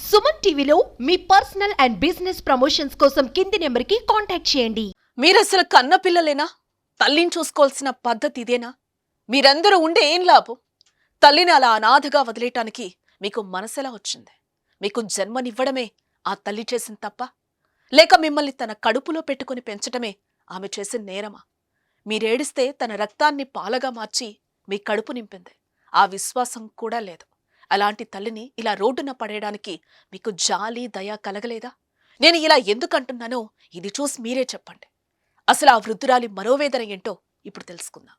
సుమన్ టీవీలో మీ personal and business promotions కోసం కింది నెంబర్కి కాంటాక్ట్ చేయండి. మీరు అసలు కన్న పిల్లలేనా? తల్లిని చూసుకోవాల్సిన పద్ధతి ఇదేనా? మీరందరూ ఉండే ఏం లాభం? తల్లిని అలా అనాథగా వదిలేయటానికి మీకు మనసెలా వచ్చింది? మీకు జన్మనివ్వడమే ఆ తల్లి చేసిన తప్ప? లేక మిమ్మల్ని తన కడుపులో పెట్టుకుని పెంచటమే ఆమె చేసిన నేరమా? మీరేడిస్తే తన రక్తాన్ని పాలగా మార్చి మీ కడుపు నింపింది. ఆ విశ్వాసం కూడా లేదు. అలాంటి తల్లిని ఇలా రోడ్డున పడేయడానికి మీకు జాలి దయ కలగలేదా? నేను ఇలా ఎందుకంటున్నానో ఇది చూసి మీరే చెప్పండి. అసలు ఆ వృద్ధురాలి మరోవేదన ఏంటో ఇప్పుడు తెలుసుకుందాం.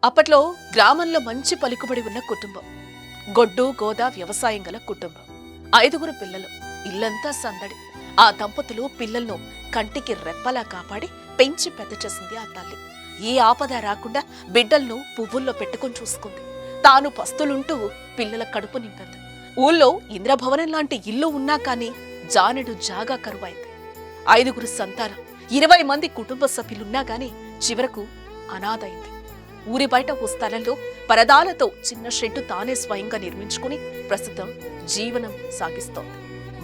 అప్పట్లో గ్రామంలో మంచి పలుకుబడి ఉన్న కుటుంబం. గొడ్డు గోద వ్యవసాయం గల కుటుంబం. 5 పిల్లలు, ఇల్లంతా సందడి. ఆ దంపతులు పిల్లలను కంటికి రెప్పలా కాపాడి పెంచి పెద్ద చేసింది ఆ తల్లి. ఏ ఆపద రాకుండా బిడ్డలను పువ్వుల్లో పెట్టుకుని చూసుకుంది. తాను పస్తులుంటూ పిల్లల కడుపు నింపింది. ఊళ్ళో ఇంద్రభవనం లాంటి ఇల్లు ఉన్నా కానీ జానెడు జాగా కరువైంది. 5 సంతానం, 20 మంది కుటుంబ సభ్యులున్నా గాని చివరకు అనాథైంది. ఊరి బయట ఓ స్థలంలో పరదాలతో చిన్న షెడ్డు తానే స్వయంగా నిర్మించుకుని ప్రస్తుతం జీవనం సాగిస్తోంది.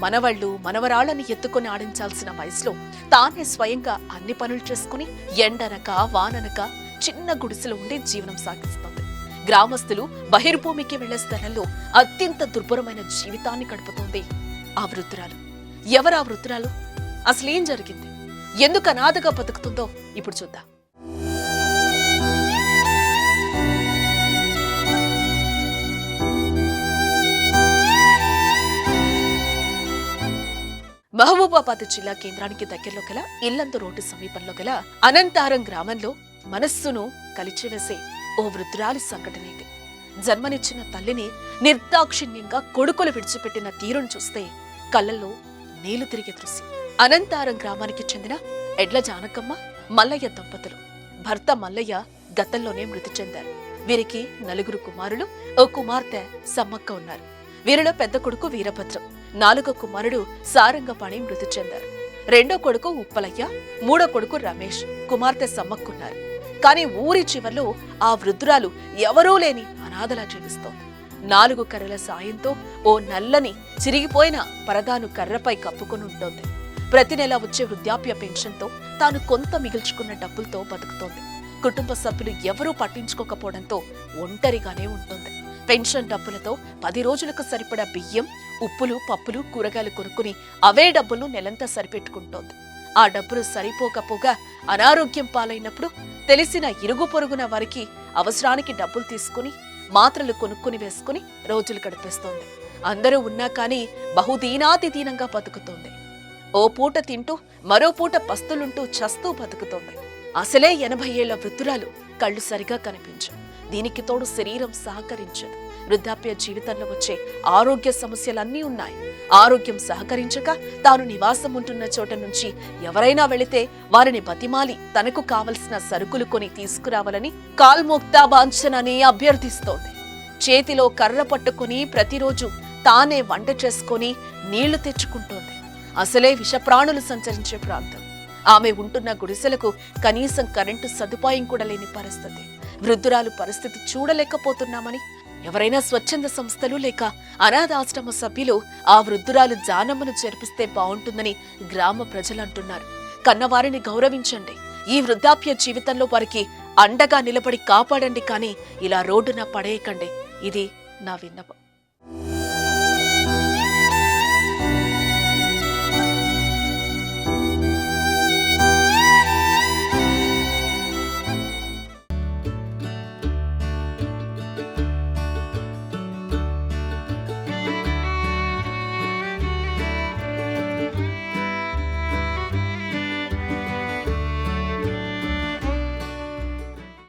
మనవళ్లు మనవరాళ్లని ఎత్తుకుని ఆడించాల్సిన వయసులో తానే స్వయంగా అన్ని పనులు చేసుకుని ఎండనక వాననక చిన్న గుడిసెలో ఉండి జీవనం సాగిస్తోంది. గ్రామస్తులు బహిర్భూమికి వెళ్లే స్థలంలో అత్యంత దుర్భరమైన జీవితాన్ని గడుపుతోంది ఆ వృద్ధురాలు. ఎవరా వృద్ధురాలు? అసలేం జరిగింది? ఎందుకు అనాథగా బతుకుతుందో ఇప్పుడు చూద్దాం. మహబూబాబాద్ జిల్లా కేంద్రానికి దగ్గరలో గల ఇల్లందు రోడ్డు సమీపంలో గల అనంతారం గ్రామంలో మనస్సును కలిచివేసే ఓ వృద్ధురాలి సంఘటన ఇది. జన్మనిచ్చిన తల్లిని నిర్దాక్షిణ్యంగా కొడుకులు విడిచిపెట్టిన తీరును చూస్తే కళ్ళల్లో నీళ్లు తిరిగే దృశ్యం. అనంతారం గ్రామానికి చెందిన ఎడ్ల జానకమ్మ మల్లయ్య దంపతులు. భర్త మల్లయ్య గతంలోనే మృతి చెందారు. వీరికి 4 కుమారులు, ఓ కుమార్తె సమ్మక్క ఉన్నారు. వీరిలో పెద్ద కొడుకు వీరభద్రం, 4వ కుమారుడు సారంగపాణి మృతి చెందారు. 2వ కొడుకు ఉప్పలయ్య, 3వ కొడుకు రమేష్, కుమార్తె సమ్మక్కున్నారు. కాని ఊరి చివర్లో ఆ వృద్ధురాలు ఎవరూ లేని అనాథలా జీవిస్తోంది. 4 కర్రల సాయంతో ఓ నల్లని చిరిగిపోయిన పరదాను కర్రపై కప్పుకొని ఉంటోంది. ప్రతి నెల వచ్చే వృద్ధాప్య పెన్షన్తో తాను కొంత మిగిల్చుకున్న డబ్బులతో బతుకుతోంది. కుటుంబ సభ్యులు ఎవరూ పట్టించుకోకపోవడంతో ఒంటరిగానే ఉంటుంది. పెన్షన్ డబ్బులతో 10 రోజులకు సరిపడా బియ్యం, ఉప్పులు, పప్పులు, కూరగాయలు కొనుక్కుని అవే డబ్బులను నెలంతా సరిపెట్టుకుంటోంది. ఆ డబ్బులు సరిపోకపోగా అనారోగ్యం పాలైనప్పుడు తెలిసిన ఇరుగు పొరుగున వారికి అవసరానికి డబ్బులు తీసుకుని మాత్రలు కొనుక్కుని వేసుకుని రోజులు గడిపేస్తోంది. అందరూ ఉన్నా కానీ బహుదీనాతి దీనంగా బతుకుతోంది. ఓ పూట తింటూ మరో పూట పస్తులుంటూ చస్తూ బతుకుతోంది. అసలే 80 ఏళ్ల వృద్ధురాలు. కళ్ళు సరిగా కనిపించవు. దీనికి తోడు శరీరం సహకరించదు. వృద్ధాప్య జీవితంలో వచ్చే ఆరోగ్య సమస్యలన్నీ ఉన్నాయి. ఆరోగ్యం సహకరించక తాను నివాసం ఉంటున్న చోట నుంచి ఎవరైనా వెళితే వారిని బతిమాలి తనకు కావలసిన సరుకులు కొని తీసుకురావాలని కాల్మోక్తా వాంఛనని అభ్యర్థిస్తోంది. చేతిలో కర్ర పట్టుకుని ప్రతిరోజు తానే వంట చేసుకుని నీళ్లు తెచ్చుకుంటోంది. అసలే విషప్రాణులు సంచరించే ప్రాంతం. ఆమె ఉంటున్న గుడిసెలకు కనీసం కరెంటు సదుపాయం కూడా లేని పరిస్థితి. వృద్ధురాలు పరిస్థితి చూడలేకపోతున్నామని ఎవరైనా స్వచ్ఛంద సంస్థలు లేక అనాథాశ్రమ సభ్యులు ఆ వృద్ధురాలు జానమ్మను చేర్పిస్తే బాగుంటుందని గ్రామ ప్రజలంటున్నారు. కన్నవారిని గౌరవించండి. ఈ వృద్ధాప్య జీవితంలో వారికి అండగా నిలబడి కాపాడండి, కానీ ఇలా రోడ్డున పడేయకండి. ఇది నా విన్నపం.